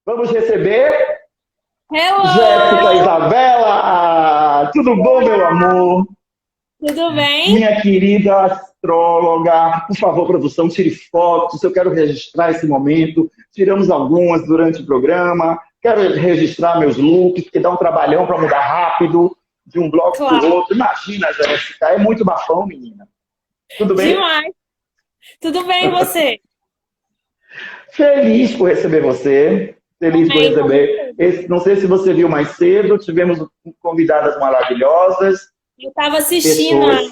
Vamos receber Hello! Jéssica Isabela. Tudo bom, meu amor? Tudo bem? Minha querida astróloga, por favor, produção, tire fotos. Eu quero registrar esse momento. Tiramos algumas durante o programa. Quero registrar meus looks, porque dá um trabalhão para mudar rápido de um bloco para o Claro. outro. Imagina, Jéssica, é muito bafão, menina. Tudo bem? Demais. Tudo bem, e você? Feliz por receber você. Feliz por Também, tô receber. Não sei se você viu mais cedo, tivemos convidadas maravilhosas, Eu estava assistindo pessoas.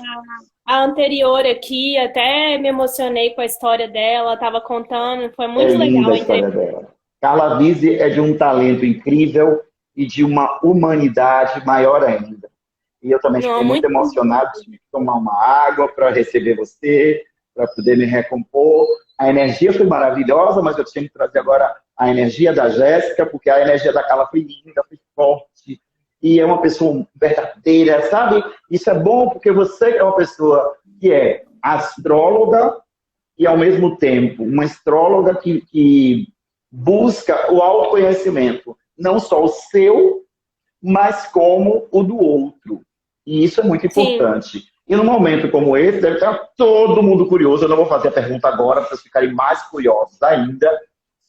a anterior aqui, até me emocionei com a história dela, estava contando, foi É muito linda legal a a história entrevista. dela. Carla Vise é de um talento incrível e de uma humanidade maior ainda. E eu também Não, fiquei muito muito emocionado, tive que tomar uma água para receber você, para poder me recompor. A energia foi maravilhosa, mas eu tinha que trazer agora a energia da Jéssica, porque a energia da Carla foi linda, foi forte, e é uma pessoa verdadeira, sabe? Isso é bom porque você é uma pessoa que é astróloga e, ao mesmo tempo, uma astróloga que busca o autoconhecimento, não só o seu, mas como o do outro. E isso é muito sim. importante. E num momento como esse, deve estar todo mundo curioso. Eu não vou fazer a pergunta agora, para vocês ficarem mais curiosos ainda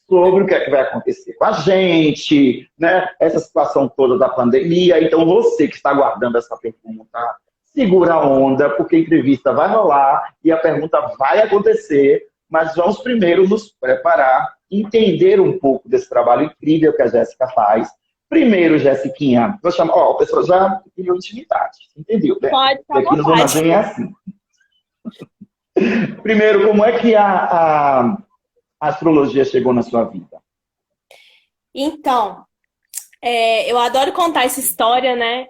sobre o que é que vai acontecer com a gente, né? Essa situação toda da pandemia. Então, você que está aguardando essa pergunta, segura a onda, porque a entrevista vai rolar e a pergunta vai acontecer, mas vamos primeiro nos preparar, entender um pouco desse trabalho incrível que a Jéssica faz. Primeiro, Jessiquinha, vou chamar, ó, a pessoa já criou intimidade, entendeu, né? Pode ficar Porque à aqui no Zona vontade. Zen é assim. Primeiro, como é que a astrologia chegou na sua vida? Então, eu adoro contar essa história, né?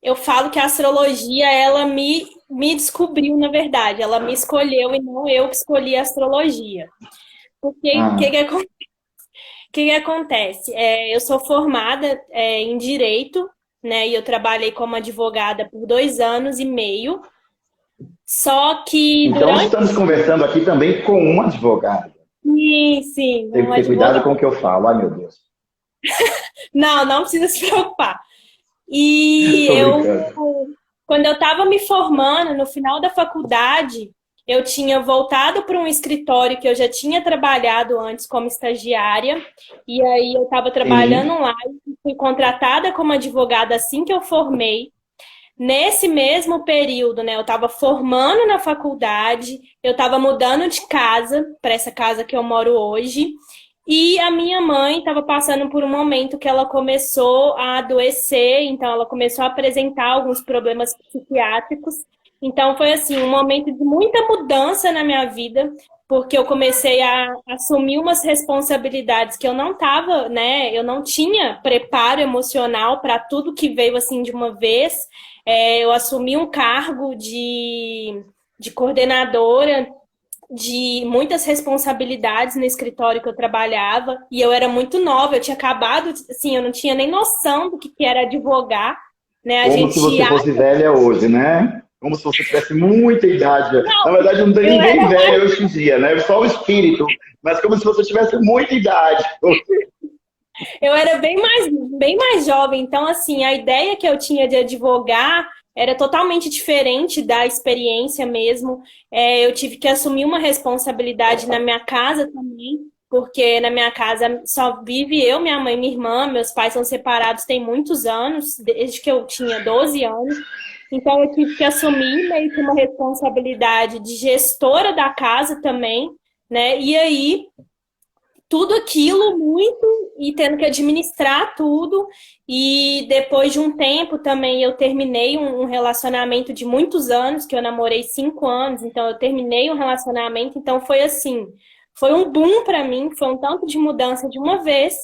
Eu falo que a astrologia, ela me descobriu, na verdade. Ela me escolheu e não eu que escolhi a astrologia. Porque o que, Ah, que acontece? Eu sou formada, em Direito, né? E eu trabalhei como advogada por 2 anos e meio. Só que então, durante... estamos conversando aqui também com uma advogada. Sim, sim, Tenho um que ter cuidado advogado. com o que eu falo. Ai, meu Deus. Não, não precisa se preocupar. E Estou eu, brincando. quando eu estava me formando, no final da faculdade, eu tinha voltado para um escritório que eu já tinha trabalhado antes como estagiária, e aí eu estava trabalhando Sim. lá e fui contratada como advogada assim que eu formei. Nesse mesmo período, né, eu estava formando na faculdade, eu estava mudando de casa para essa casa que eu moro hoje, e a minha mãe estava passando por um momento que ela começou a adoecer, então ela começou a apresentar alguns problemas psiquiátricos. Então foi assim, um momento de muita mudança na minha vida, porque eu comecei a assumir umas responsabilidades que eu não estava, né? Eu não tinha preparo emocional para tudo que veio assim de uma vez. Eu assumi um cargo de coordenadora de muitas responsabilidades no escritório que eu trabalhava e eu era muito nova, eu tinha acabado, assim, eu não tinha nem noção do que era advogar, né? A Como se gente você fosse velha hoje, né? Como se você tivesse muita idade. Na não, verdade, não tem eu ninguém era velho hoje em dia, né? Só o espírito. Mas como se você tivesse muita idade. Eu era bem mais jovem, então, assim, a ideia que eu tinha de advogar era totalmente diferente da experiência mesmo. Eu tive que assumir uma responsabilidade na minha casa também, porque na minha casa só vive eu, minha mãe e minha irmã, meus pais são separados tem muitos anos, desde que eu tinha 12 anos. Então, eu tive que assumir meio que uma responsabilidade de gestora da casa também, né? E aí tudo aquilo muito e tendo que administrar tudo. E depois de um tempo também eu terminei um relacionamento de muitos anos, que eu namorei 5 anos, então eu terminei um relacionamento, então foi assim, foi um boom para mim, foi um tanto de mudança de uma vez.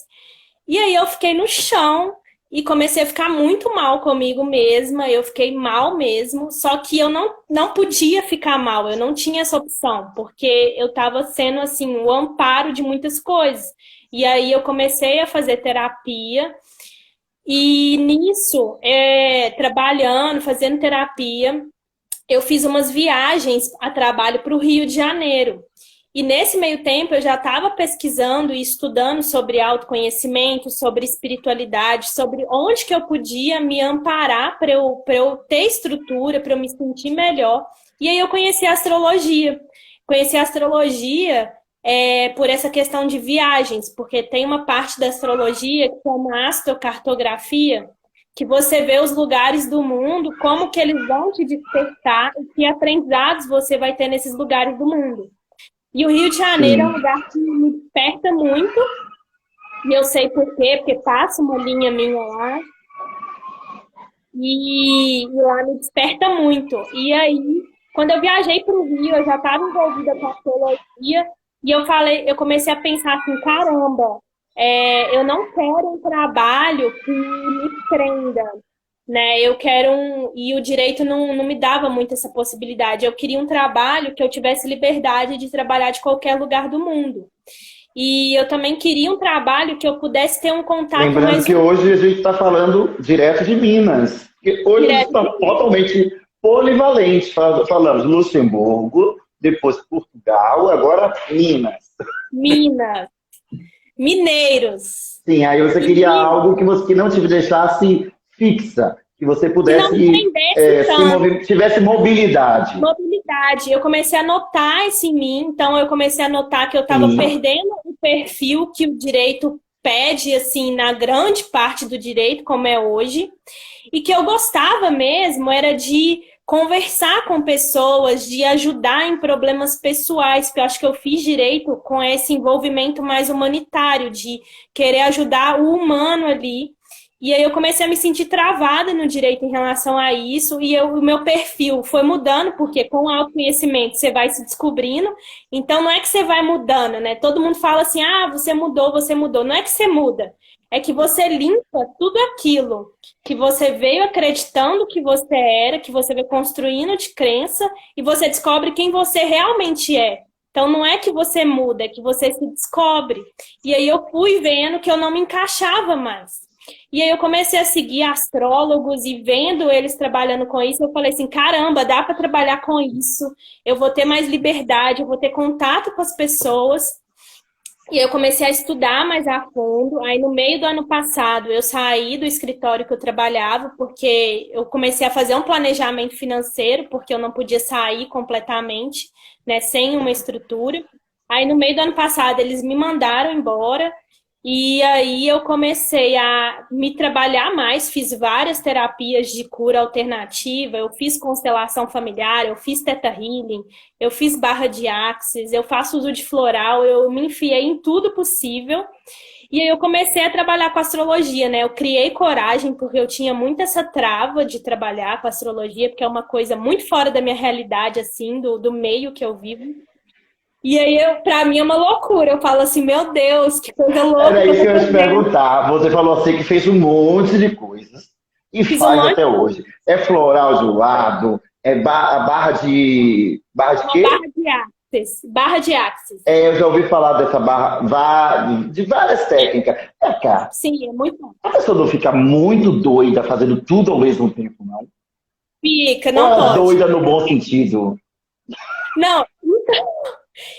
E aí eu fiquei no chão e comecei a ficar muito mal comigo mesma, eu fiquei mal mesmo, só que eu não podia ficar mal, eu não tinha essa opção, porque eu estava sendo, assim, o amparo de muitas coisas. E aí eu comecei a fazer terapia, e nisso, trabalhando, fazendo terapia, eu fiz umas viagens a trabalho para o Rio de Janeiro. E nesse meio tempo eu já estava pesquisando e estudando sobre autoconhecimento, sobre espiritualidade, sobre onde que eu podia me amparar para eu ter estrutura, para eu me sentir melhor. E aí eu conheci a astrologia. Conheci a astrologia por essa questão de viagens, porque tem uma parte da astrologia que chama astrocartografia, que você vê os lugares do mundo, como que eles vão te despertar e que aprendizados você vai ter nesses lugares do mundo. E o Rio de Janeiro é um Sim. lugar que me desperta muito, e eu sei por quê, porque passa uma linha minha lá, e lá me desperta muito. E aí, quando eu viajei para o Rio, eu já estava envolvida com a astrologia, e eu comecei a pensar assim, caramba, eu não quero um trabalho que me prenda, né? Eu quero e o direito não me dava muito essa possibilidade. Eu queria um trabalho que eu tivesse liberdade de trabalhar de qualquer lugar do mundo. E eu também queria um trabalho que eu pudesse ter um contato Lembrando mais que hoje a gente está falando direto de Minas. Porque hoje a gente direto está de totalmente polivalente. Falamos Luxemburgo, depois Portugal, agora Minas. Minas, mineiros. Sim, aí você E queria algo que não te deixasse fixa, que você que não me pudesse, prendesse tanto. tivesse mobilidade. Mobilidade. Eu comecei a notar isso em mim, então eu comecei a notar que eu estava Sim, perdendo o perfil que o direito pede, assim, na grande parte do direito, como é hoje, e que eu gostava mesmo era de conversar com pessoas, de ajudar em problemas pessoais, porque eu acho que eu fiz direito com esse envolvimento mais humanitário, de querer ajudar o humano ali. E aí eu comecei a me sentir travada no direito em relação a isso, e o meu perfil foi mudando, porque com o autoconhecimento você vai se descobrindo, então não é que você vai mudando, né? Todo mundo fala assim, ah, você mudou, você mudou. Não é que você muda, é que você limpa tudo aquilo que você veio acreditando que você era, que você veio construindo de crença, e você descobre quem você realmente é. Então não é que você muda, é que você se descobre. E aí eu fui vendo que eu não me encaixava mais. E aí eu comecei a seguir astrólogos e vendo eles trabalhando com isso, eu falei assim, caramba, dá para trabalhar com isso, eu vou ter mais liberdade, eu vou ter contato com as pessoas. E eu comecei a estudar mais a fundo. Aí no meio do ano passado eu saí do escritório que eu trabalhava, porque eu comecei a fazer um planejamento financeiro, porque eu não podia sair completamente, né, sem uma estrutura. Aí no meio do ano passado eles me mandaram embora. E aí eu comecei a me trabalhar mais, fiz várias terapias de cura alternativa, eu fiz constelação familiar, eu fiz Theta Healing, eu fiz barra de axis, eu faço uso de floral, eu me enfiei em tudo possível. E aí eu comecei a trabalhar com astrologia, né? Eu criei coragem porque eu tinha muito essa trava de trabalhar com astrologia, porque é uma coisa muito fora da minha realidade, assim, do meio que eu vivo. E aí, pra mim, é uma loucura. Eu falo assim, meu Deus, que coisa louca era que eu isso tô que eu ia te fazendo. perguntar. Você falou assim que fez um monte de coisas e Fiz um faz monte até de hoje. É floral de um lado, barra de. Barra de uma quê? barra de axis. Barra de axis. Eu já ouvi falar dessa barra, de várias técnicas. É, cara, Sim, é muito bom. a pessoa não fica muito doida fazendo tudo ao mesmo tempo, não? Fica, Ou não é pode. doida no bom sentido? Não,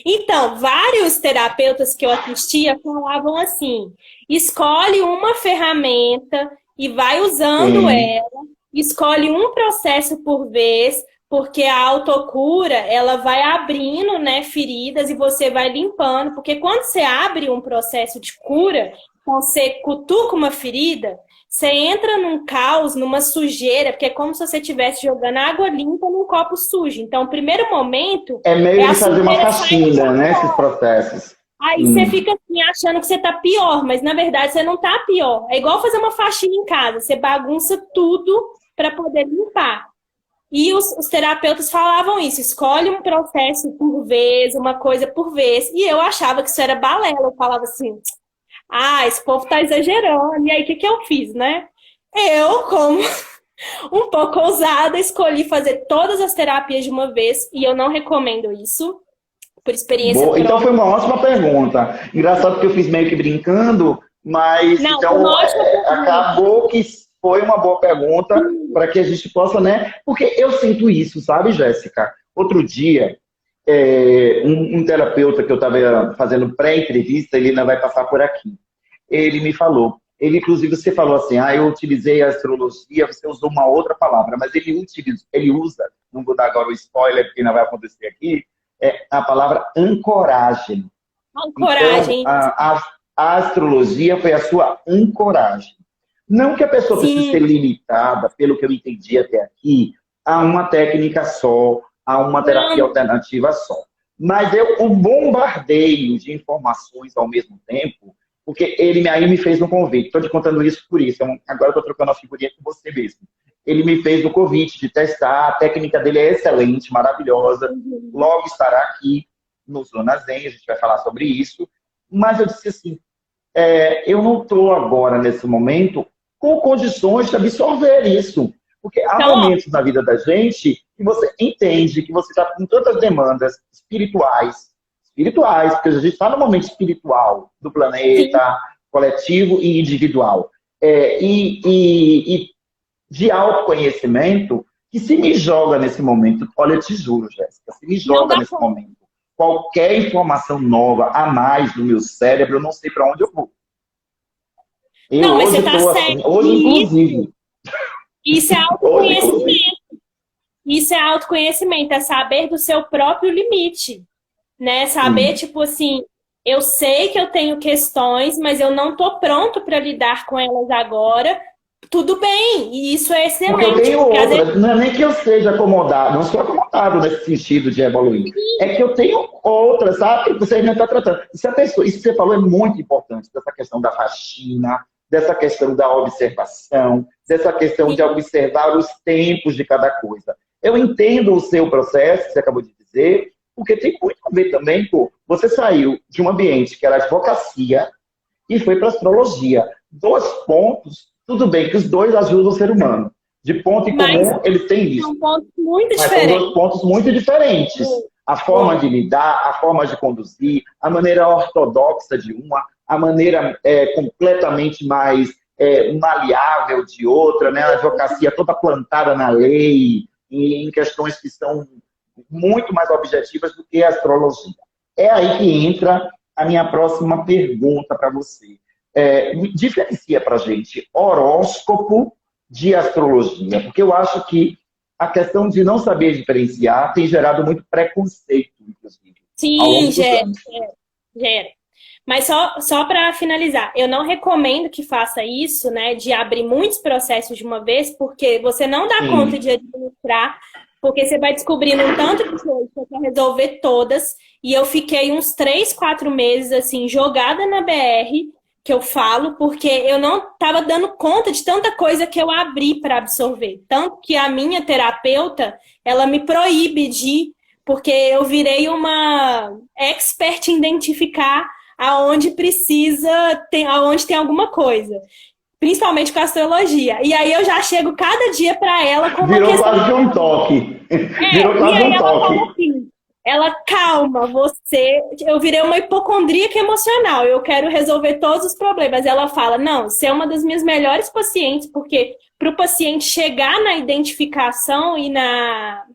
então, vários terapeutas que eu assistia falavam assim: escolhe uma ferramenta e vai usando Sim. ela, escolhe um processo por vez, porque a autocura ela vai abrindo, né, feridas e você vai limpando, porque quando você abre um processo de cura, então você cutuca uma ferida, você entra num caos, numa sujeira, porque é como se você estivesse jogando água limpa num copo sujo. Então, o primeiro momento É é meio a de fazer uma sujeira saindo faxina, para né? Esses fora. processos. Aí você Sim. fica assim, achando que você tá pior, mas na verdade você não tá pior. É igual fazer uma faxina em casa, você bagunça tudo para poder limpar. E os terapeutas falavam isso, escolhe um processo por vez, uma coisa por vez. E eu achava que isso era balela. Eu falava assim, Ah, esse povo tá exagerando. E aí, o que que eu fiz, né? Eu, como um pouco ousada, escolhi fazer todas as terapias de uma vez e eu não recomendo isso, por experiência Boa. Então foi própria. uma ótima pergunta. Engraçado que eu fiz meio que brincando, mas Não, foi uma então ótima pergunta. acabou que foi uma boa pergunta para que a gente possa, né? Porque eu sinto isso, sabe, Jéssica? Outro dia, um terapeuta que eu estava fazendo pré-entrevista, ele ainda vai passar por aqui. Ele me falou. Ele, inclusive, você falou assim, eu utilizei a astrologia, você usou uma outra palavra, mas ele usa, não vou dar agora o spoiler, porque não vai acontecer aqui, a palavra ancoragem. Então, Coragem. a astrologia foi a sua ancoragem. Não que a pessoa precise ser Sim. limitada, pelo que eu entendi até aqui, a uma técnica só, a uma terapia Não, alternativa só. Mas o bombardeio de informações ao mesmo tempo, porque ele aí me fez um convite. Estou te contando isso por isso. Agora estou trocando a figurinha com você mesmo. Ele me fez o convite de testar. A técnica dele é excelente, maravilhosa. Logo estará aqui no Zona Zen, a gente vai falar sobre isso. Mas eu disse assim, eu não estou agora, nesse momento, com condições de absorver isso. Porque há então, ó, momentos na vida da gente que você entende que você está com tantas demandas espirituais, porque a gente está no momento espiritual do sim. planeta, coletivo e individual. E de autoconhecimento, que se me joga nesse momento, olha, eu te juro, Jéssica, se me Não joga dá nesse conta. momento qualquer informação nova a mais do meu cérebro, eu não sei para onde eu vou. Eu Não, mas você hoje tá estou certo. assim, hoje E inclusive, isso é hoje inclusive. autoconhecimento. Isso é autoconhecimento, é saber do seu próprio limite, né? Saber, Sim. tipo assim, eu sei que eu tenho questões, mas eu não tô pronto para lidar com elas agora. Tudo bem, e isso é Porque eu excelente, tenho porque às vezes outras, não é nem que eu seja acomodado, não sou acomodado nesse sentido de evoluir. É que eu tenho outras, sabe? Você ainda está tratando. Isso que você falou é muito importante, dessa questão da faxina, dessa questão da observação, dessa questão de observar os tempos de cada coisa. Eu entendo o seu processo, que você acabou de dizer, porque tem muito a ver também com você saiu de um ambiente que era advocacia e foi para astrologia. Dois pontos, tudo bem que os dois ajudam o ser humano. De ponto em mas comum, eles têm isso. são pontos muito Mas são dois diferentes. pontos muito diferentes. A forma de Muito. lidar, a forma de conduzir, a maneira ortodoxa de uma, a maneira completamente mais maleável de outra, né? A advocacia toda plantada na lei, e em questões que são muito mais objetivas do que a astrologia. É aí que entra a minha próxima pergunta para você. Diferencia para a gente horóscopo de astrologia, porque eu acho que a questão de não saber diferenciar tem gerado muito preconceito, inclusive, ao Sim, longo dos gera, anos. gera. Mas só para finalizar, eu não recomendo que faça isso, né, de abrir muitos processos de uma vez, porque você não dá conta Sim. de administrar, porque você vai descobrindo um tanto de coisa que você quer resolver todas. E eu fiquei uns 3, 4 meses, assim, jogada na BR, que eu falo, porque eu não estava dando conta de tanta coisa que eu abri para absorver. Tanto que a minha terapeuta, ela me proíbe de, porque eu virei uma expert em identificar aonde precisa, aonde tem alguma coisa. Principalmente com a astrologia. E aí eu já chego cada dia para ela com uma Virou questão. quase que um toque. Virou E quase aí um ela fala toque. assim, ela, calma, você. Eu virei uma hipocondríaca emocional, eu quero resolver todos os problemas. Ela fala, não, você é uma das minhas melhores pacientes, porque para o paciente chegar na identificação e na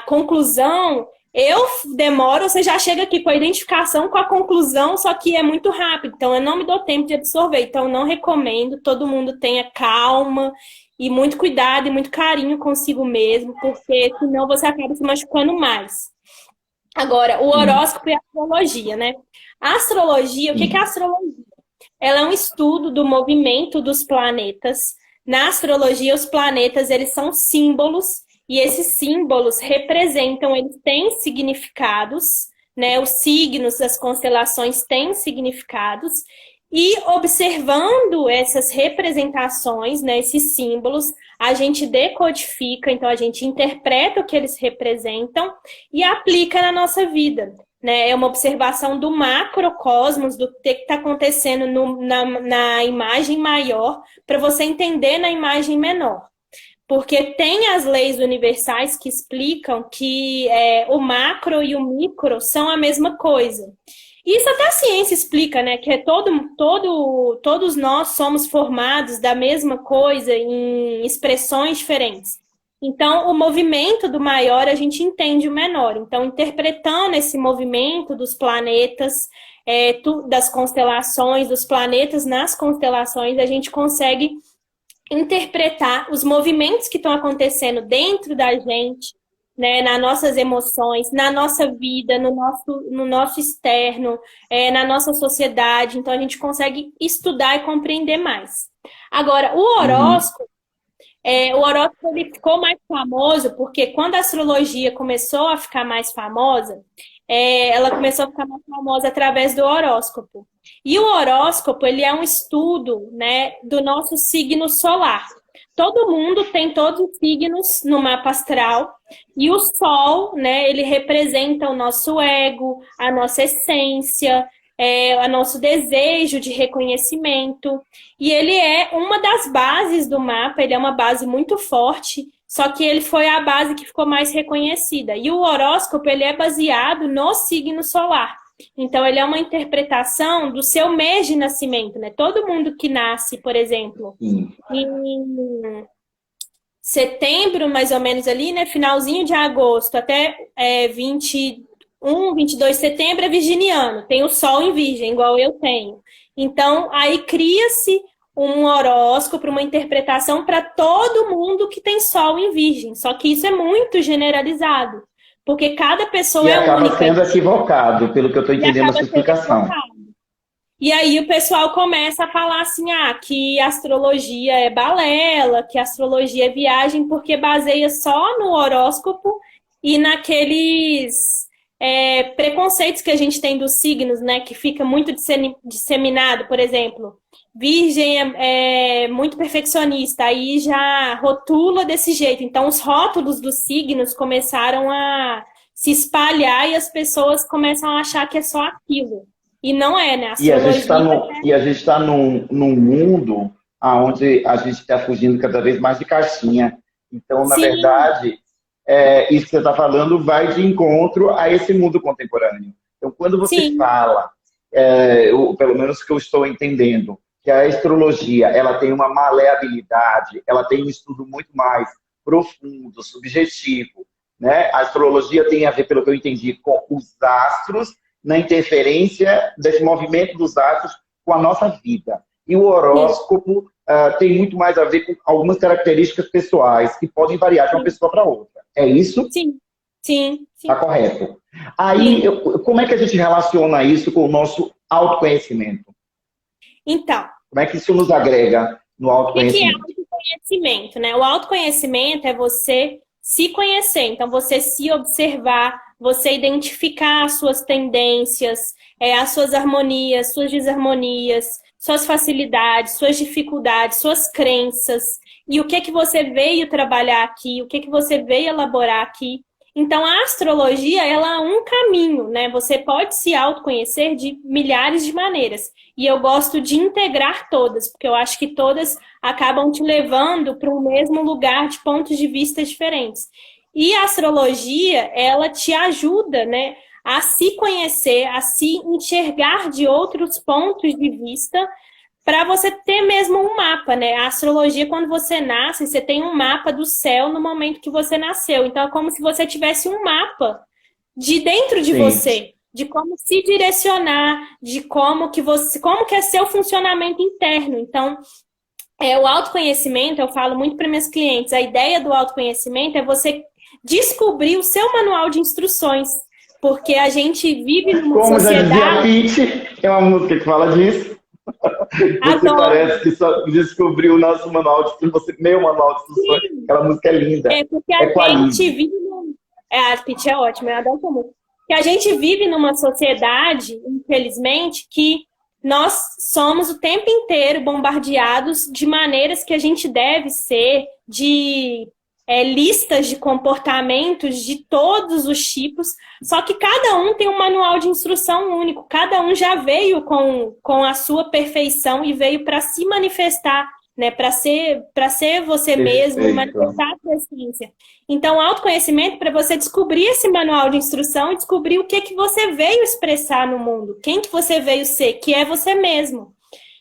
conclusão, eu demoro, você já chega aqui com a identificação, com a conclusão, só que é muito rápido, então eu não me dou tempo de absorver, então eu não recomendo, todo mundo tenha calma e muito cuidado e muito carinho consigo mesmo, porque senão você acaba se machucando mais. Agora, o Sim. horóscopo e a astrologia, né? A astrologia, o que é a Sim. astrologia? Ela é um estudo do movimento dos planetas. Na astrologia, os planetas, eles são símbolos e esses símbolos representam, eles têm significados, né? Os signos das constelações têm significados e observando essas representações, né, esses símbolos, a gente decodifica, então a gente interpreta o que eles representam e aplica na nossa vida. né? É uma observação do macrocosmos, do que está acontecendo na imagem maior, para você entender na imagem menor. Porque tem as leis universais que explicam que o macro e o micro são a mesma coisa. Isso até a ciência explica, né? Que todos nós somos formados da mesma coisa em expressões diferentes. Então, o movimento do maior, a gente entende o menor. Então, interpretando esse movimento dos planetas, das constelações, dos planetas nas constelações, a gente consegue interpretar os movimentos que estão acontecendo dentro da gente, né, nas nossas emoções, na nossa vida, no nosso externo, na nossa sociedade. Então, a gente consegue estudar e compreender mais. Agora, o horóscopo ele ficou mais famoso porque quando a astrologia começou a ficar mais famosa, ela começou a ficar mais famosa através do horóscopo. E o horóscopo, ele é um estudo, né, do nosso signo solar. Todo mundo tem todos os signos no mapa astral. E o Sol, né, ele representa o nosso ego, a nossa essência, o nosso desejo de reconhecimento. E ele é uma das bases do mapa, ele é uma base muito forte, só que ele foi a base que ficou mais reconhecida. E o horóscopo, ele é baseado no signo solar. Então, ele é uma interpretação do seu mês de nascimento, né? Todo mundo que nasce, por exemplo, em setembro, mais ou menos ali, né? Finalzinho de agosto, até 21, 22 de setembro é virginiano. Tem o Sol em Virgem, igual eu tenho. Então, aí cria-se um horóscopo, uma interpretação para todo mundo que tem Sol em Virgem. Só que isso é muito generalizado. Porque cada pessoa é única. E acaba sendo equivocado, pelo que eu estou entendendo a sua explicação. E aí o pessoal começa a falar assim, que a astrologia é balela, que a astrologia é viagem, porque baseia só no horóscopo e naqueles preconceitos que a gente tem dos signos, né? Que fica muito disseminado, por exemplo. Virgem é muito perfeccionista, aí já rotula desse jeito. Então, os rótulos dos signos começaram a se espalhar e as pessoas começam a achar que é só aquilo. E não é, né? E a gente está num mundo onde a gente está fugindo cada vez mais de caixinha. Então, na verdade, isso que você está falando vai de encontro a esse mundo contemporâneo. Então, quando você fala, pelo menos que eu estou entendendo, que a astrologia ela tem uma maleabilidade, ela tem um estudo muito mais profundo, subjetivo, né? A astrologia tem a ver, pelo que eu entendi, com os astros, na interferência desse movimento dos astros com a nossa vida. E o horóscopo tem muito mais a ver com algumas características pessoais que podem variar de uma pessoa para outra. É isso? Sim. Está correto. Aí, como é que a gente relaciona isso com o nosso autoconhecimento? Então, como é que isso nos agrega no autoconhecimento? O que é autoconhecimento, né? O autoconhecimento é você se conhecer. Então, você se observar, você identificar as suas tendências, as suas harmonias, suas desarmonias, suas facilidades, suas dificuldades, suas crenças. E o que você veio trabalhar aqui, o que você veio elaborar aqui. Então, a astrologia, ela é um caminho, né? Você pode se autoconhecer de milhares de maneiras. E eu gosto de integrar todas, porque eu acho que todas acabam te levando para o mesmo lugar de pontos de vista diferentes. E a astrologia, ela te ajuda, né, a se conhecer, a se enxergar de outros pontos de vista, para você ter mesmo um mapa, né? A astrologia, quando você nasce, você tem um mapa do céu no momento que você nasceu. Então, é como se você tivesse um mapa de dentro de você, de como se direcionar, de como que é seu funcionamento interno. Então, o autoconhecimento, eu falo muito para minhas clientes, a ideia do autoconhecimento é você descobrir o seu manual de instruções, porque a gente vive numa sociedade... Como já dizia Pitty, tem uma música que fala disso. Você parece que só descobriu o nosso manual de instruções, meu manual de instruções. Aquela música é linda. Porque a gente vive... a Pitty é ótima, eu adoro essa música. Que a gente vive numa sociedade, infelizmente, que nós somos o tempo inteiro bombardeados de maneiras que a gente deve ser, de listas de comportamentos de todos os tipos, só que cada um tem um manual de instrução único, cada um já veio com a sua perfeição e veio para se manifestar, né, para ser você mesmo, manifestar a sua essência. Então, autoconhecimento para você descobrir esse manual de instrução e descobrir o que você veio expressar no mundo, quem que você veio ser, que é você mesmo.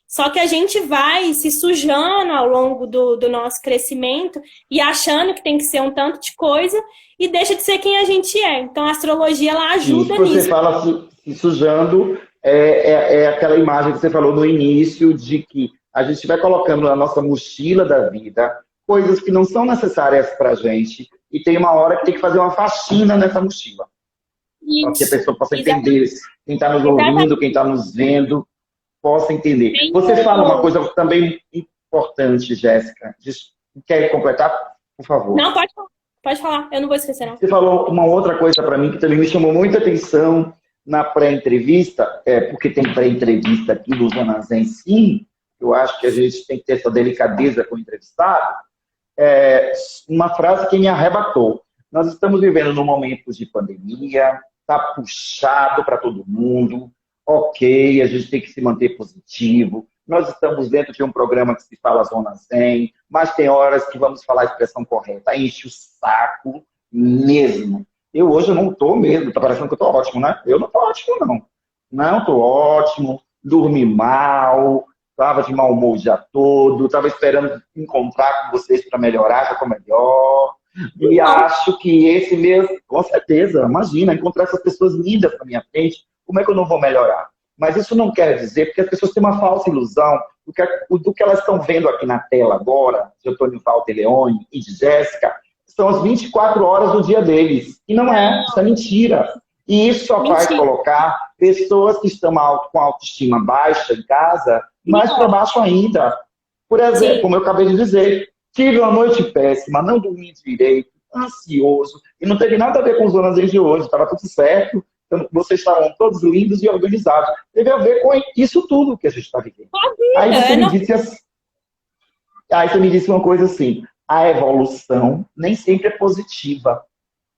Só que a gente vai se sujando ao longo do nosso crescimento e achando que tem que ser um tanto de coisa e deixa de ser quem a gente é. Então, a astrologia, ela ajuda nisso. Você fala se sujando, é aquela imagem que você falou no início de que a gente vai colocando na nossa mochila da vida coisas que não são necessárias para a gente e tem uma hora que tem que fazer uma faxina nessa mochila. Para que a pessoa possa entender, quem está nos ouvindo, quem está nos vendo, possa entender. Você fala uma coisa também importante, Jéssica. Quer completar? Por favor. Não, pode falar. Eu não vou esquecer, não. Você falou uma outra coisa para mim que também me chamou muita atenção na pré-entrevista, porque tem pré-entrevista aqui do Zona Zen, sim. Eu acho que a gente tem que ter essa delicadeza com o entrevistado. Uma frase que me arrebatou. Nós estamos vivendo num momento de pandemia, está puxado para todo mundo. Ok, a gente tem que se manter positivo. Nós estamos dentro de um programa que se fala Zona Zen, mas tem horas que vamos falar a expressão correta. Enche o saco mesmo. Hoje eu não estou mesmo, está parecendo que eu estou ótimo, né? Eu não estou ótimo, não. Não estou ótimo, dormi mal, estava de mau humor o dia todo, estava esperando encontrar com vocês para melhorar, já estou melhor. E acho que esse mesmo, com certeza, imagina, encontrar essas pessoas lindas na minha frente, como é que eu não vou melhorar? Mas isso não quer dizer, porque as pessoas têm uma falsa ilusão do que elas estão vendo aqui na tela agora, de Antônio Walter Leone e de Jéssica, são as 24 horas do dia deles. E não é, isso é mentira. E isso só faz colocar pessoas que estão com autoestima baixa em casa, mais para baixo ainda. Por exemplo, como eu acabei de dizer, tive uma noite péssima, não dormi direito, ansioso, e não teve nada a ver com os Zona Zen de hoje, estava tudo certo. Vocês estavam todos lindos e organizados. Teve a ver com isso tudo que a gente está vivendo. Aí você me disse uma coisa assim, a evolução nem sempre é positiva.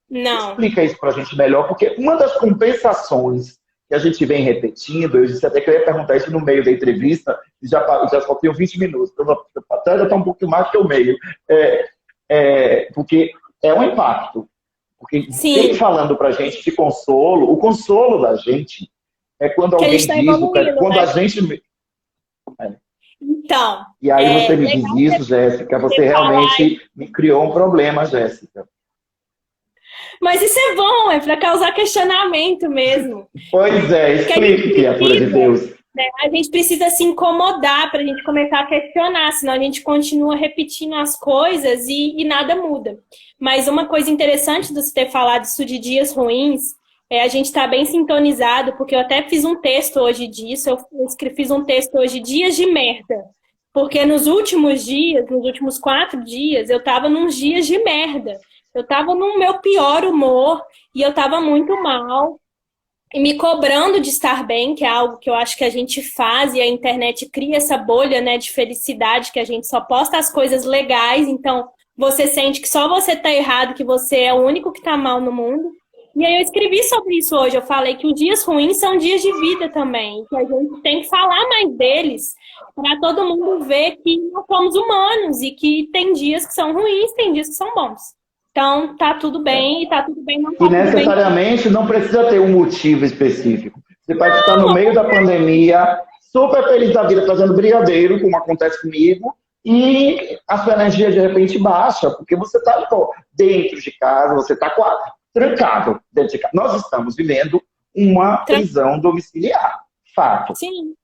Não. Explica isso para a gente melhor, porque uma das compensações que a gente vem repetindo, eu disse até que eu ia perguntar isso no meio da entrevista, e já só tenho 20 minutos, então até já está um pouquinho mais que o meio. Porque é um impacto. Porque tem falando pra gente de consolo, o consolo da gente é quando alguém diz, quando a gente... Então... E aí você me diz isso, Jéssica, você realmente me criou um problema, Jéssica. Mas isso é bom, é para causar questionamento mesmo. Pois é, explique, criatura de Deus. A gente precisa se incomodar para a gente começar a questionar, senão a gente continua repetindo as coisas e nada muda. Mas uma coisa interessante de você ter falado isso de dias ruins, a gente está bem sintonizado, porque eu até fiz um texto hoje disso, fiz um texto hoje, dias de merda. Porque nos últimos dias, nos últimos 4 dias, eu estava nos dias de merda. Eu estava no meu pior humor e eu estava muito mal. E me cobrando de estar bem, que é algo que eu acho que a gente faz e a internet cria essa bolha, né, de felicidade, que a gente só posta as coisas legais, então você sente que só você tá errado, que você é o único que tá mal no mundo. E aí eu escrevi sobre isso hoje, eu falei que os dias ruins são dias de vida também, que a gente tem que falar mais deles, para todo mundo ver que nós somos humanos e que tem dias que são ruins, tem dias que são bons. Então, tá tudo bem e tá tudo bem. Não tá e necessariamente não precisa ter um motivo específico. Você pode estar no meio da pandemia, super feliz da vida, fazendo brigadeiro, como acontece comigo, e a sua energia de repente baixa, porque você está dentro de casa, você está trancado dentro de casa. Nós estamos vivendo uma prisão domiciliar, fato. Sim.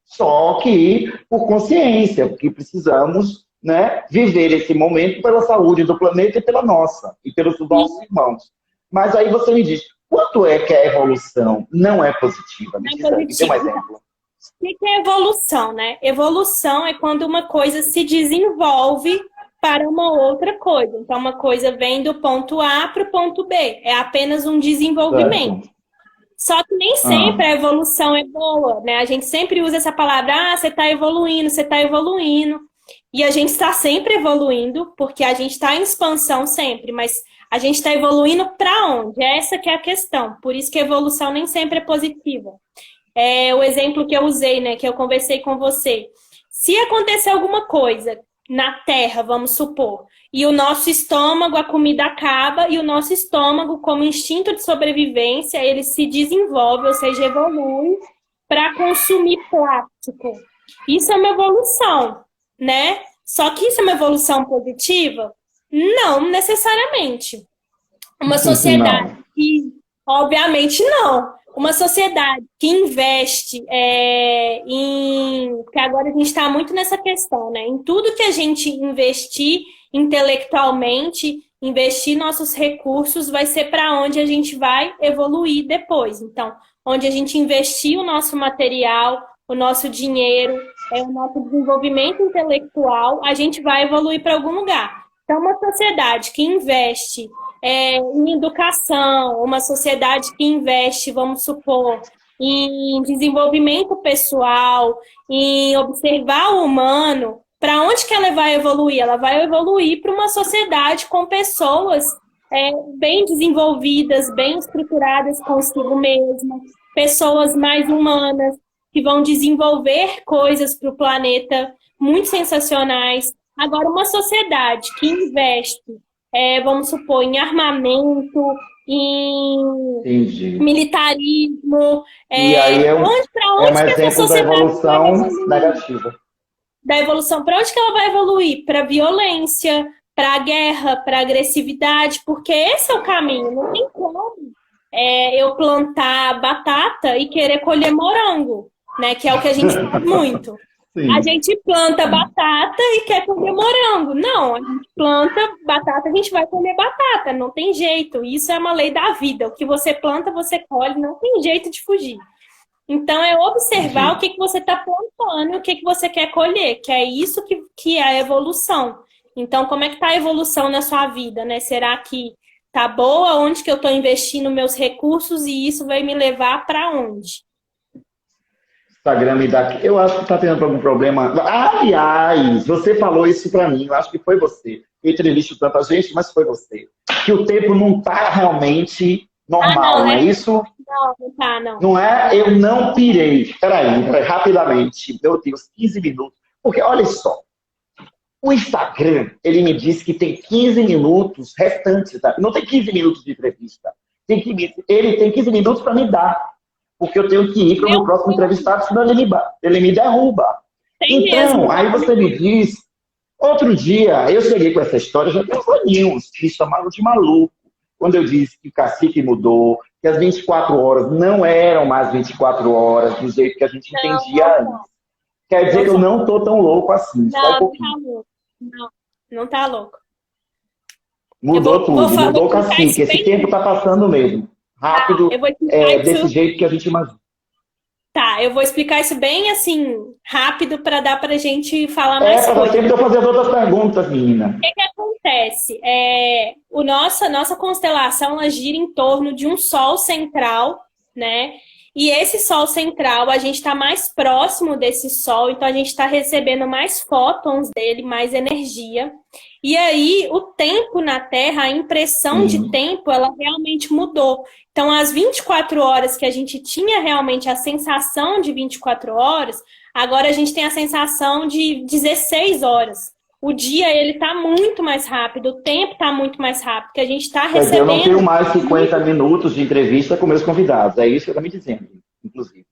Só que por consciência, porque precisamos, né, viver esse momento pela saúde do planeta e pela nossa, e pelos nossos irmãos. Mas aí você me diz, quanto é que a evolução não é positiva? Me dê um exemplo. O que é evolução, né? Evolução é quando uma coisa se desenvolve para uma outra coisa. Então, uma coisa vem do ponto A para o ponto B. É apenas um desenvolvimento. Certo. Só que nem sempre a evolução é boa, né? A gente sempre usa essa palavra, você está evoluindo, você está evoluindo. E a gente está sempre evoluindo, porque a gente está em expansão sempre, mas a gente está evoluindo para onde? Essa que é a questão. Por isso que a evolução nem sempre é positiva. É o exemplo que eu usei, né, que eu conversei com você. Se acontecer alguma coisa na Terra, vamos supor, e o nosso estômago, a comida acaba, e o nosso estômago, como instinto de sobrevivência, ele se desenvolve, ou seja, evolui para consumir plástico. Isso é uma evolução, né? Só que isso é uma evolução positiva? Não necessariamente. Uma sociedade Não. que, obviamente, não. Uma sociedade que investe em. Porque agora a gente está muito nessa questão, né? Em tudo que a gente investir intelectualmente, investir nossos recursos, vai ser para onde a gente vai evoluir depois. Então, onde a gente investir o nosso material, o nosso dinheiro, o nosso desenvolvimento intelectual, a gente vai evoluir para algum lugar. Então, uma sociedade que investe em educação, uma sociedade que investe, vamos supor, em desenvolvimento pessoal, em observar o humano, para onde que ela vai evoluir? Ela vai evoluir para uma sociedade com pessoas bem desenvolvidas, bem estruturadas consigo mesmas, pessoas mais humanas, que vão desenvolver coisas para o planeta muito sensacionais. Agora, uma sociedade que investe, vamos supor, em armamento, em Entendi. militarismo, E aí para é um onde que essa exemplo da sociedade vai evolução evoluir? negativa. Da evolução, para onde que ela vai evoluir? Para violência, para guerra, para agressividade, porque esse é o caminho. Não tem como eu plantar batata e querer colher morango, né? Que é o que a gente faz muito. A Sim. gente planta batata e quer comer morango. Não, a gente planta batata, a gente vai comer batata. Não tem jeito. Isso é uma lei da vida. O que você planta, você colhe. Não tem jeito de fugir. Então, é observar o Entendi. que você está plantando e o que você quer colher, que é isso que é a evolução. Então, como é que está a evolução na sua vida, né? Será que tá boa? Onde que eu estou investindo meus recursos e isso vai me levar para onde? Instagram me dá. Eu acho que está tendo algum problema. Aliás, você falou isso para mim. Eu acho que foi você. Eu entrevisto tanta gente, mas foi você. Que o tempo não está realmente Ah, normal, não, não né? é isso? Não, não tá, não. Não é? Eu não pirei. Peraí, rapidamente. Meu Deus, 15 minutos. Porque olha só. O Instagram, ele me disse que tem 15 minutos restantes, tá? Não tem 15 minutos de entrevista. Ele tem 15 minutos para me dar. Porque eu tenho que ir para o Meu meu próximo Deus, entrevistado, senão ele me derruba. tem Então, mesmo. aí você me diz, outro dia, eu cheguei com essa história, já tem uns aninhos, me chamaram de maluco, quando eu disse que o cacique mudou, que as 24 horas não eram mais 24 horas, do jeito que a gente Não, entendia antes. não, Quer dizer não que eu só. não estou tão louco assim, só um Não, não pouquinho. tá louco. Não, não tá louco. Eu Mudou tudo, vou mudou o explicar isso cacique. Esse bem. tempo está passando mesmo. Tá, Rápido, eu vou explicar desse isso. jeito que a gente imagina. Tá, eu vou explicar isso bem assim, rápido, para dar pra gente falar mais Para dar coisas. tempo de eu fazer outras perguntas, menina. O que acontece? A nossa constelação ela gira em torno de um sol central, né? E esse sol central, a gente está mais próximo desse sol, então a gente está recebendo mais fótons dele, mais energia. E aí, o tempo na Terra, a impressão de Sim. tempo, ela realmente mudou. Então, as 24 horas que a gente tinha realmente a sensação de 24 horas, agora a gente tem a sensação de 16 horas. O dia ele tá muito mais rápido, o tempo tá muito mais rápido, que a gente está Quer dizer, eu não tenho recebendo mais 50 minutos de entrevista com meus convidados. É isso que eu estou me dizendo, inclusive.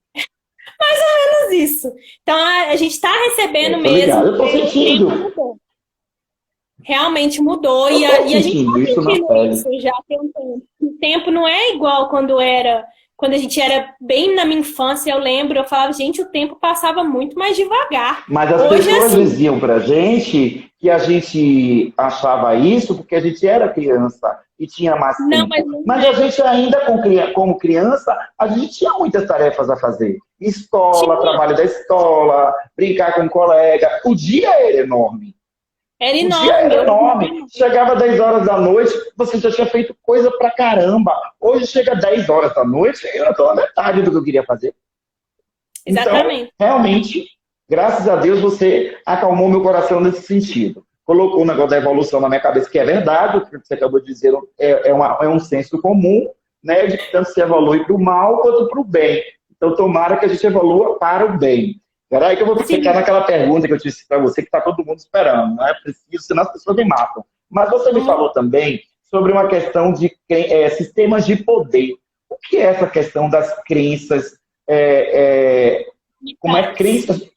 isso. Então a gente está recebendo Tô ligado. mesmo, Eu estou o tempo sentindo. mudou. Realmente mudou Eu e estou e a gente sentindo está isso na sentindo pele. isso já tem um tempo. O tempo não é igual quando a gente era bem na minha infância, eu lembro, eu falava, gente, o tempo passava muito mais devagar. Mas as Hoje, pessoas assim, diziam pra gente que a gente achava isso porque a gente era criança e tinha mais não, mas tempo. não Mas a gente ainda, como criança, a gente tinha muitas tarefas a fazer. Escola, tinha, trabalho da escola, brincar com um colega. O dia era enorme. era O dia enorme. era Hoje em enorme. dia, Chegava 10 horas da noite, você já tinha feito coisa pra caramba. Hoje chega 10 horas da noite e eu estou na metade do que eu queria fazer. Então, exatamente. realmente, Graças a Deus você acalmou meu coração nesse sentido. Colocou o negócio da evolução na minha cabeça, que é verdade, o que você acabou de dizer é um senso comum, né, de que tanto se evolui para o mal quanto para o bem. Então, tomara que a gente evolua para o bem. Peraí que eu vou ficar naquela pergunta que eu disse para você, que está todo mundo esperando. Não é preciso, senão as pessoas me matam. Mas você me falou também sobre uma questão de sistemas de poder. O que é essa questão das crenças? Como é crenças?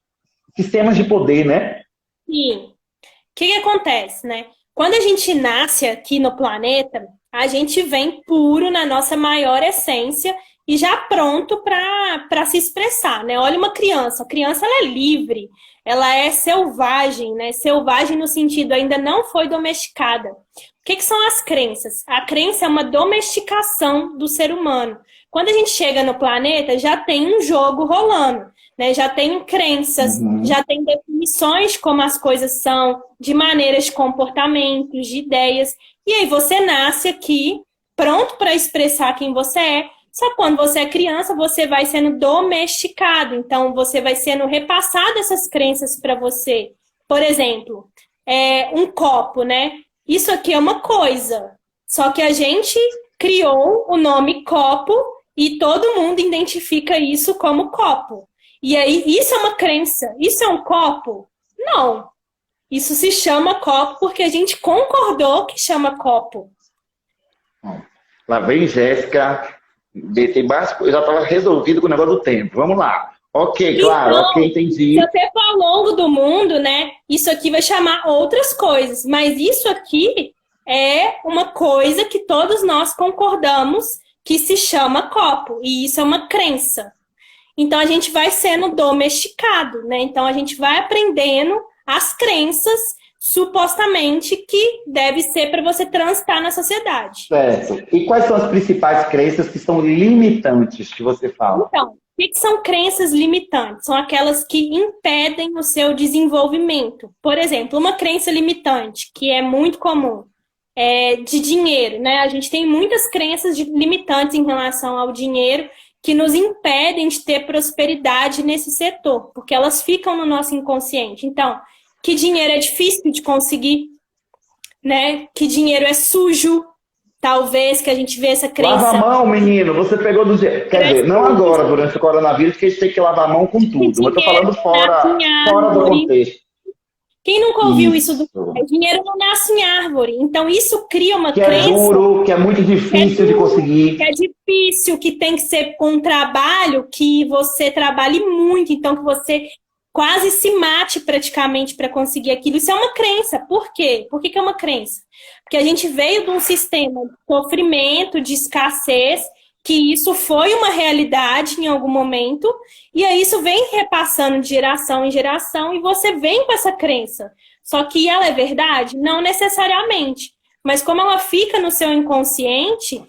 Sistemas de poder, né? Sim. O que acontece, né? Quando a gente nasce aqui no planeta, a gente vem puro na nossa maior essência e já pronto para se expressar, né? Olha uma criança. A criança, ela é livre, ela é selvagem, né? Selvagem no sentido ainda não foi domesticada. O que são as crenças? A crença é uma domesticação do ser humano. Quando a gente chega no planeta, já tem um jogo rolando, né? Já tem crenças, já tem definições de como as coisas são, de maneiras de comportamentos, de ideias. E aí você nasce aqui, pronto para expressar quem você é. Só que quando você é criança, você vai sendo domesticado. Então, você vai sendo repassado essas crenças para você. Por exemplo, um copo, né? Isso aqui é uma coisa. Só que a gente criou o nome copo e todo mundo identifica isso como copo. E aí, isso é uma crença? Isso é um copo? Não. Isso se chama copo porque a gente concordou que chama copo. Lá vem Jéssica. Eu já estava resolvido com o negócio do tempo. Vamos lá. Ok, claro, então, ok, entendi. Se você for ao longo do mundo, né? Isso aqui vai chamar outras coisas. Mas isso aqui é uma coisa que todos nós concordamos que se chama copo. E isso é uma crença. Então, a gente vai sendo domesticado, né? Então, a gente vai aprendendo as crenças, supostamente, que deve ser para você transitar na sociedade. Certo. E quais são as principais crenças que são limitantes que você fala? Então, o que são crenças limitantes? São aquelas que impedem o seu desenvolvimento. Por exemplo, uma crença limitante, que é muito comum, é de dinheiro, né? A gente tem muitas crenças limitantes em relação ao dinheiro que nos impedem de ter prosperidade nesse setor, porque elas ficam no nosso inconsciente. Então, que dinheiro é difícil de conseguir, né? Que dinheiro é sujo, talvez, que a gente vê essa crença. Lava a mão, menino, você pegou do jeito. Quer dizer, não agora, durante o coronavírus, que a gente tem que lavar a mão com tudo. Mas eu tô falando fora do contexto. Quem nunca ouviu isso do dinheiro não nasce em árvore. Então, isso cria uma crença. Que é duro, que é muito difícil de conseguir. Que é difícil, que tem que ser com um trabalho que você trabalhe muito. Então, que você quase se mate praticamente para conseguir aquilo. Isso é uma crença. Por quê? Por que é uma crença? Porque a gente veio de um sistema de sofrimento, de escassez, que isso foi uma realidade em algum momento, e aí isso vem repassando de geração em geração, e você vem com essa crença. Só que ela é verdade? Não necessariamente. Mas como ela fica no seu inconsciente,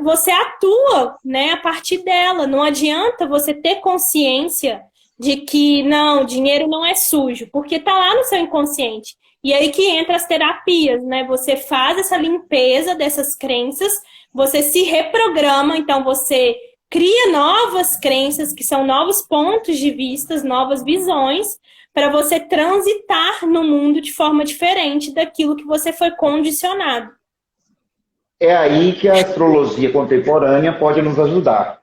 você atua, né, a partir dela. Não adianta você ter consciência de que, não, dinheiro não é sujo, porque está lá no seu inconsciente. E aí que entra as terapias, né? Você faz essa limpeza dessas crenças, você se reprograma, então você cria novas crenças, que são novos pontos de vista, novas visões, para você transitar no mundo de forma diferente daquilo que você foi condicionado. É aí que a astrologia contemporânea pode nos ajudar.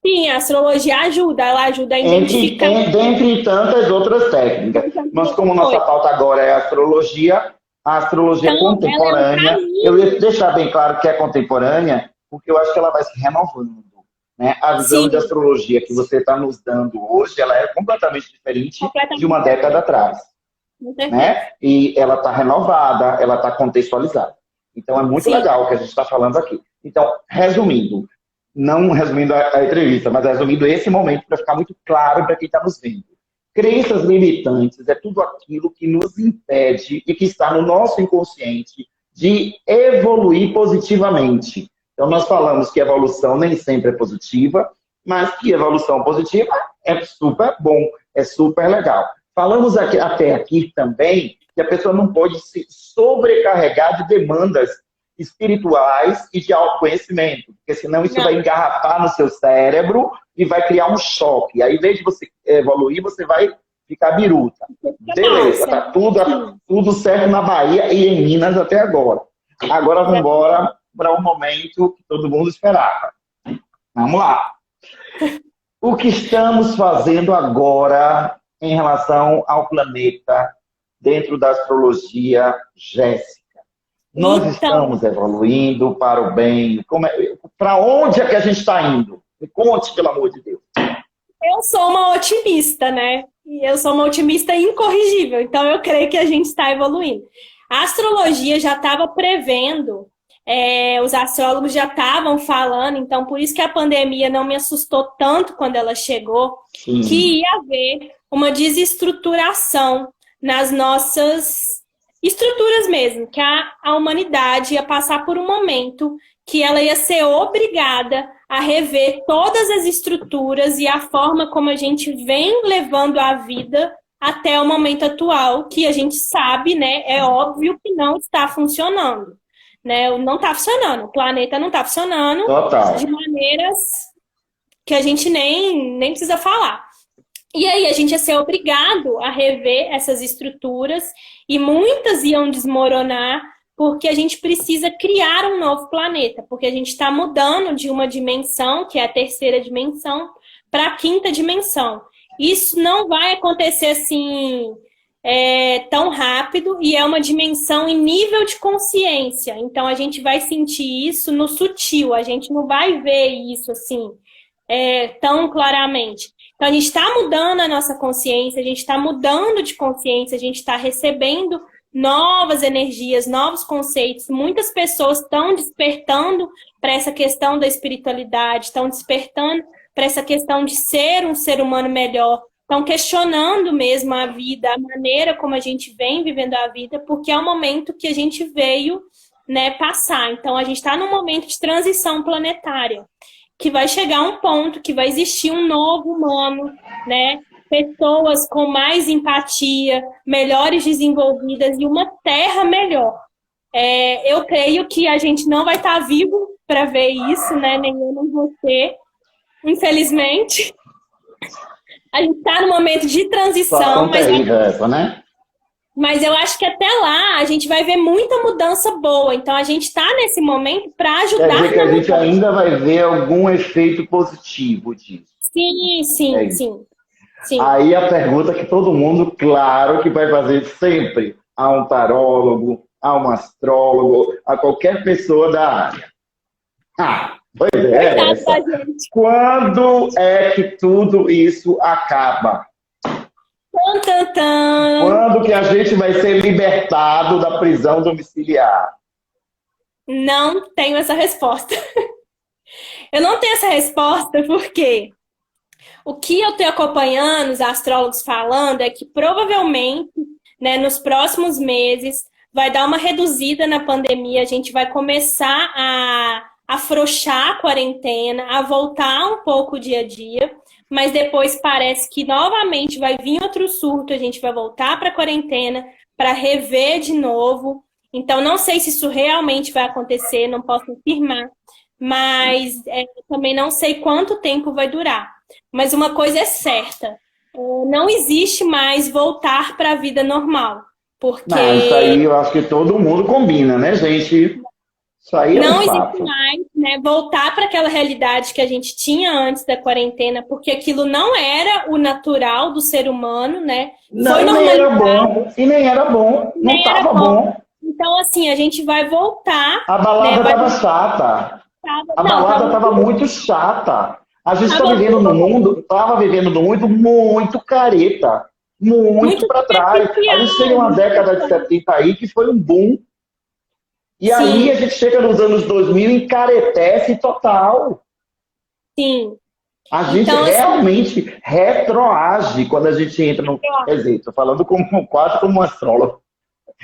Sim, a astrologia ajuda, ela ajuda a identificar... Dentre tantas outras técnicas. Mas como nossa pauta agora é a astrologia então, contemporânea, eu ia deixar bem claro que é contemporânea, porque eu acho que ela vai se renovando. Né? A visão de astrologia que você está nos dando hoje, ela é completamente diferente de uma década atrás. Né? E ela está renovada, ela está contextualizada. Então é muito legal o que a gente está falando aqui. Então, resumindo, não resumindo a entrevista, mas resumindo esse momento para ficar muito claro para quem está nos vendo. Crenças limitantes é tudo aquilo que nos impede e que está no nosso inconsciente de evoluir positivamente. Então, nós falamos que evolução nem sempre é positiva, mas que evolução positiva é super bom, é super legal. Falamos até aqui também que a pessoa não pode se sobrecarregar de demandas espirituais e de autoconhecimento, porque senão isso vai engarrafar no seu cérebro e vai criar um choque. Aí, em vez de você evoluir, você vai ficar biruta. Beleza, tá tudo certo na Bahia e em Minas até agora. Agora vamos embora para um momento que todo mundo esperava. Vamos lá. O que estamos fazendo agora em relação ao planeta dentro da astrologia, Jéssica? Nós estamos evoluindo para o bem. Para onde é que a gente está indo? Me conte, pelo amor de Deus. Eu sou uma otimista, né? E eu sou uma otimista incorrigível. Então, eu creio que a gente está evoluindo. A astrologia já estava prevendo, os astrólogos já estavam falando, então por isso que a pandemia não me assustou tanto quando ela chegou, que ia haver uma desestruturação nas nossas estruturas mesmo, que a humanidade ia passar por um momento que ela ia ser obrigada a rever todas as estruturas e a forma como a gente vem levando a vida até o momento atual, que a gente sabe, né, é óbvio que não está funcionando, né, não está funcionando, o planeta não está funcionando de maneiras que a gente nem precisa falar. E aí a gente ia ser obrigado a rever essas estruturas e muitas iam desmoronar porque a gente precisa criar um novo planeta, porque a gente está mudando de uma dimensão, que é a terceira dimensão, para a quinta dimensão. Isso não vai acontecer assim tão rápido e é uma dimensão em nível de consciência. Então a gente vai sentir isso no sutil, a gente não vai ver isso assim tão claramente. Então a gente está mudando a nossa consciência, a gente está mudando de consciência, a gente está recebendo novas energias, novos conceitos. Muitas pessoas estão despertando para essa questão da espiritualidade, estão despertando para essa questão de ser um ser humano melhor, estão questionando mesmo a vida, a maneira como a gente vem vivendo a vida, porque é o momento que a gente veio, né, passar. Então a gente está num momento de transição planetária, que vai chegar um ponto que vai existir um novo humano, né? Pessoas com mais empatia, melhores desenvolvidas e uma terra melhor. Eu creio que a gente não vai estar vivo para ver isso, né? Nem eu, nem você, infelizmente. A gente está no momento de transição, mas eu acho que até lá a gente vai ver muita mudança boa. Então a gente está nesse momento para ajudar. Quer dizer que a gente ainda vai ver algum efeito positivo disso. Sim. Aí a pergunta que todo mundo, claro, que vai fazer sempre a um tarólogo, a um astrólogo, a qualquer pessoa da área. Pois é essa. Quando é que tudo isso acaba? Quando que a gente vai ser libertado da prisão domiciliar? Não tenho essa resposta. Eu não tenho essa resposta porque o que eu estou acompanhando os astrólogos falando é que provavelmente, né, nos próximos meses vai dar uma reduzida na pandemia, a gente vai começar a afrouxar a quarentena, a voltar um pouco o dia a dia, mas depois parece que novamente vai vir outro surto, a gente vai voltar para a quarentena para rever de novo. Então não sei se isso realmente vai acontecer, não posso afirmar, mas também não sei quanto tempo vai durar. Mas uma coisa é certa, não existe mais voltar para a vida normal. Porque isso aí eu acho que todo mundo combina, né, gente? Isso aí não existe mais, né, voltar para aquela realidade que a gente tinha antes da quarentena, porque aquilo não era o natural do ser humano, né? Não, foi nem era bom, e nem era bom, não estava bom. Então, assim, a gente vai voltar. A balada estava chata. A balada estava muito chata. A gente estava vivendo num mundo muito careta, muito para trás. A gente teve uma década de 70 aí que foi um boom. E aí a gente chega nos anos 2000 e encaretece total. Sim. A gente realmente retroage quando a gente entra no... Quer dizer, estou falando quase como um astrólogo.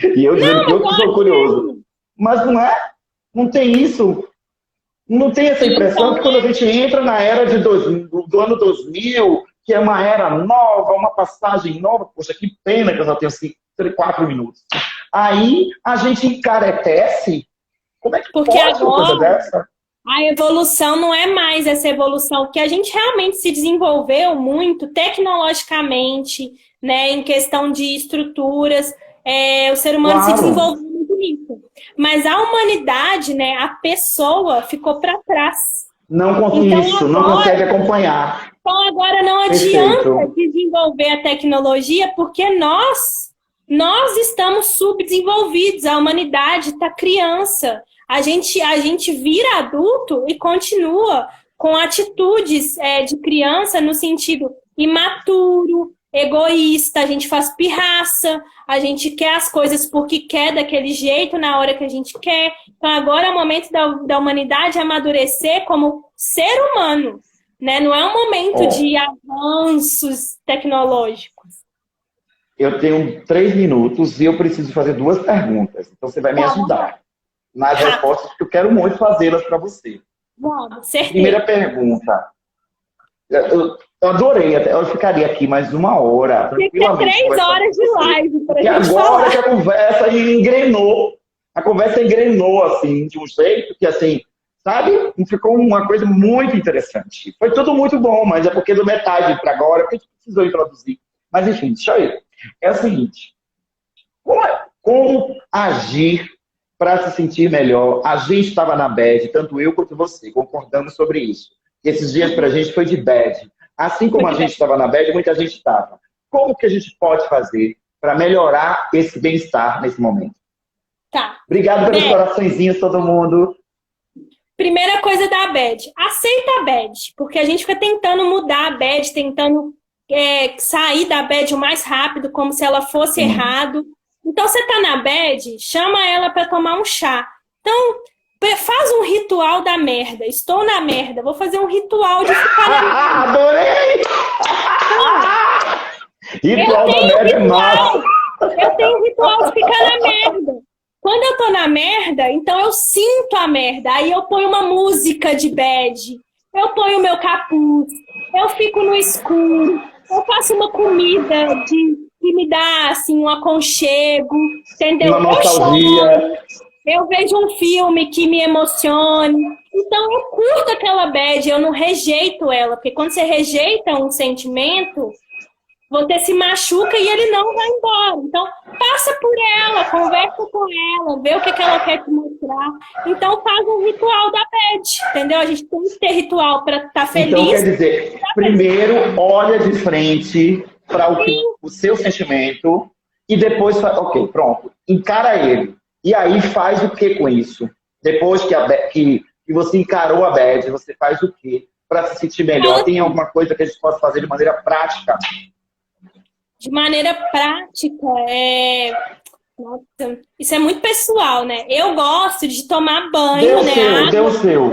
E eu dizendo que eu sou curioso. Mas não é? Não tem isso. Não tem essa impressão que quando a gente entra na era do ano 2000, que é uma era nova, uma passagem nova, poxa, que pena que eu só tenho 4 minutos. Aí a gente encaretece Como é que Porque pode uma coisa agora dessa? a evolução não é mais essa evolução, que a gente realmente se desenvolveu muito tecnologicamente, né, em questão de estruturas, o ser humano se Claro, desenvolveu muito nisso. Mas a humanidade, né, a pessoa ficou para trás. Então isso, não consegue agora, acompanhar. então agora não adianta Perfeito. desenvolver a tecnologia, porque nós estamos subdesenvolvidos, a humanidade está criança. A gente vira adulto e continua com atitudes de criança no sentido imaturo, egoísta, a gente faz pirraça, a gente quer as coisas porque quer daquele jeito, na hora que a gente quer. Então agora é o momento da humanidade amadurecer como ser humano, né? Não é um momento Ó, de avanços tecnológicos. eu tenho 3 minutos e eu preciso fazer 2 perguntas. Então você vai me Tá, vamos lá. ajudar nas Rápido. respostas que eu quero muito fazê-las para você. Vamos, Primeira certeza. pergunta. Eu adorei, eu ficaria aqui mais 1 hora, Tinha que ter tranquilamente, três conversando horas com de você. live para a Porque gente agora que falar. a conversa engrenou, a conversa engrenou, assim, de um jeito que, assim, sabe? Ficou uma coisa muito interessante. Foi tudo muito bom, mas é porque do metade para agora, porque a gente precisou introduzir. Mas, enfim, deixa eu ir. É o seguinte, como agir para se sentir melhor? A gente estava na bad, tanto eu quanto você, concordamos sobre isso. E esses dias para a gente foi de bad. Assim como a gente estava na bad, muita gente estava. Como que a gente pode fazer para melhorar esse bem-estar nesse momento? Tá. Obrigado pelos Bad. coraçõezinhos, todo mundo. Primeira coisa da bad. Aceita a bad. Porque a gente fica tentando mudar a bad, tentando sair da bad o mais rápido, como se ela fosse Sim. errado. Então, você tá na bad, chama ela para tomar um chá. Então, faz um ritual da merda. Estou na merda, vou fazer um ritual de ficar na merda. Adorei! Eu Ritual da tenho média é massa. ritual. Eu tenho ritual de ficar na merda. Quando eu tô na merda, então eu sinto a merda. Aí eu ponho uma música de bad. Eu ponho meu capuz. Eu fico no escuro. Eu faço uma comida que me dá assim um aconchego, entendeu? Uma Eu choro. nostalgia. Eu vejo um filme que me emocione. Então eu curto aquela bad, eu não rejeito ela, porque quando você rejeita um sentimento, você se machuca e ele não vai embora. Então, passa por ela, conversa com ela, vê o que ela quer te mostrar. Então, faz um ritual da bad, entendeu? A gente tem que ter ritual para estar Então, quer feliz. dizer, primeiro olha de frente para Sim. o seu sentimento e depois, ok, pronto, encara ele. E aí faz o que com isso? Depois que você encarou a bad, você faz o que para se sentir melhor? Fala Tem assim, alguma coisa que a gente possa fazer de maneira prática? de maneira prática, nossa, isso é muito pessoal, né? Eu gosto de tomar Dê banho, o né? seu, dê o Água. seu.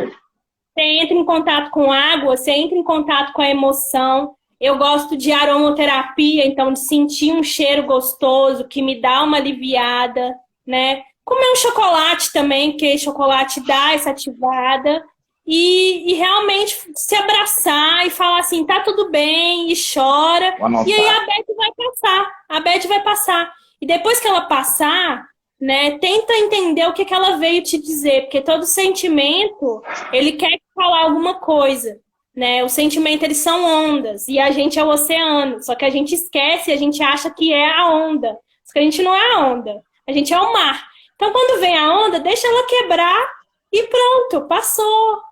Você entra em contato com água, você entra em contato com a emoção. Eu gosto de aromaterapia, então de sentir um cheiro gostoso que me dá uma aliviada, né? Comer um chocolate também, porque chocolate dá essa ativada. E realmente se abraçar e falar assim, tá tudo bem, e chora. Vou E aí anotar. a Beth vai passar. A Beth vai passar. E depois que ela passar, né, tenta entender o que que ela veio te dizer, porque todo sentimento ele quer falar alguma coisa, né? Os sentimentos, eles são ondas, e a gente é o oceano. Só que a gente esquece, a gente acha que é a onda. Só que a gente não é a onda, a gente é o mar. Então, quando vem a onda, deixa ela quebrar e pronto, passou.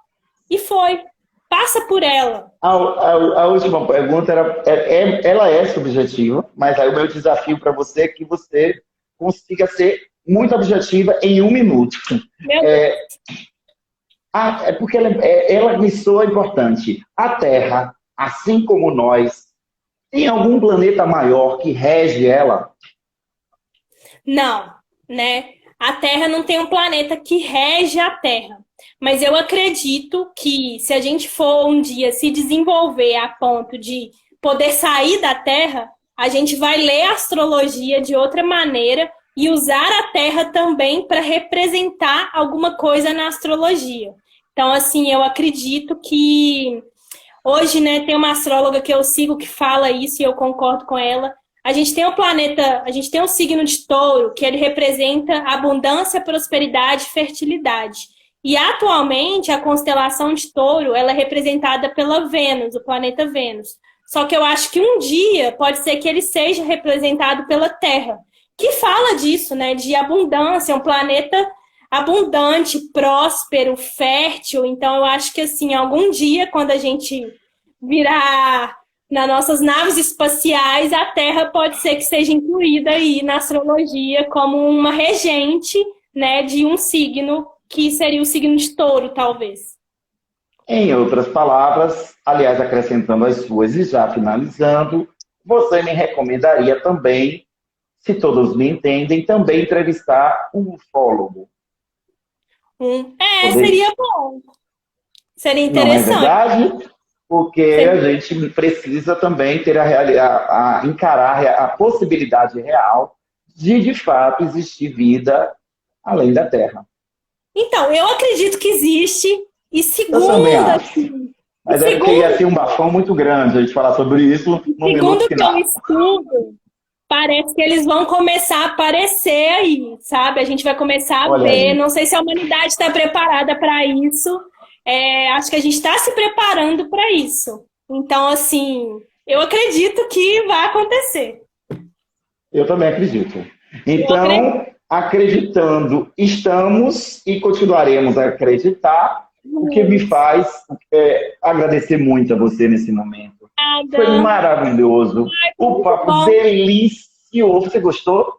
E foi. Passa por ela. A última pergunta ela é subjetiva, mas aí o meu desafio para você é que você consiga ser muito objetiva em 1 minuto. Meu Deus. É, é porque ela me soa importante. A Terra, assim como nós, tem algum planeta maior que rege ela? Não, né? A Terra não tem um planeta que rege a Terra. Mas eu acredito que se a gente for um dia se desenvolver a ponto de poder sair da Terra, a gente vai ler a astrologia de outra maneira e usar a Terra também para representar alguma coisa na astrologia. Então, assim, eu acredito que hoje, né, tem uma astróloga que eu sigo que fala isso e eu concordo com ela. a gente tem o planeta, a gente tem o signo de Touro, que ele representa abundância, prosperidade e fertilidade. E atualmente a constelação de Touro, ela é representada pela Vênus, o planeta Vênus. Só que eu acho que um dia pode ser que ele seja representado pela Terra, que fala disso, né? De abundância, um planeta abundante, próspero, fértil. Então eu acho que assim, algum dia, quando a gente virar nas nossas naves espaciais, a Terra pode ser que seja incluída aí na astrologia como uma regente, né, de um signo que seria o signo de Touro, talvez. Em outras palavras, aliás, acrescentando as suas e já finalizando, você me recomendaria também, se todos me entendem, também entrevistar um ufólogo. Seria bom. Seria Não é interessante. verdade? Porque a gente precisa também ter encarar a possibilidade real de fato, existir vida além da Terra. Então, eu acredito que existe. E Eu também segundo, acho. assim, Mas é porque ia ser um bafão muito grande a gente falar sobre isso no minuto segundo que eu final. estudo, parece que eles vão começar a aparecer aí, sabe? A gente vai começar a Olha ver. aí. Não sei se a humanidade está preparada para isso. Acho que a gente está se preparando para isso. Então, assim, eu acredito que vai acontecer. Eu também acredito. Eu acredito. Então, acreditando, estamos e continuaremos a acreditar, o que me faz agradecer muito a você nesse momento. Foi maravilhoso. O papo Bom. delicioso. Você gostou?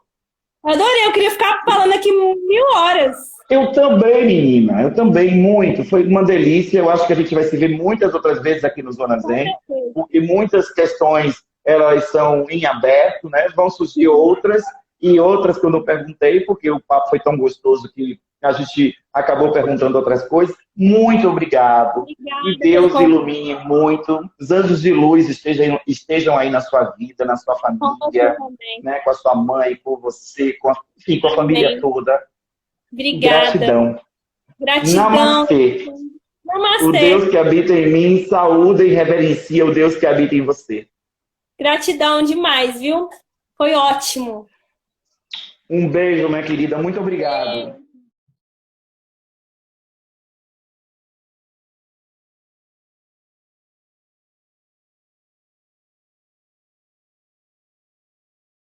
Adorei, eu queria ficar falando aqui 1000 horas. Eu também, menina. Eu também, muito. Foi uma delícia. Eu acho que a gente vai se ver muitas outras vezes aqui no Zona Zen, porque muitas questões, elas são em aberto, né? Vão surgir outras, e outras que eu não perguntei, porque o papo foi tão gostoso que a gente acabou perguntando outras coisas. Muito obrigado. Obrigada, e Deus ilumine muito. Os anjos de luz estejam aí na sua vida, na sua família, né? Com a sua mãe, com você, enfim, com a família toda. Obrigada. Gratidão. Gratidão. Namastê. Namastê. O Deus que habita em mim saúda e reverencia o Deus que habita em você. Gratidão demais, viu? Foi ótimo. Um beijo, minha querida. Muito obrigado.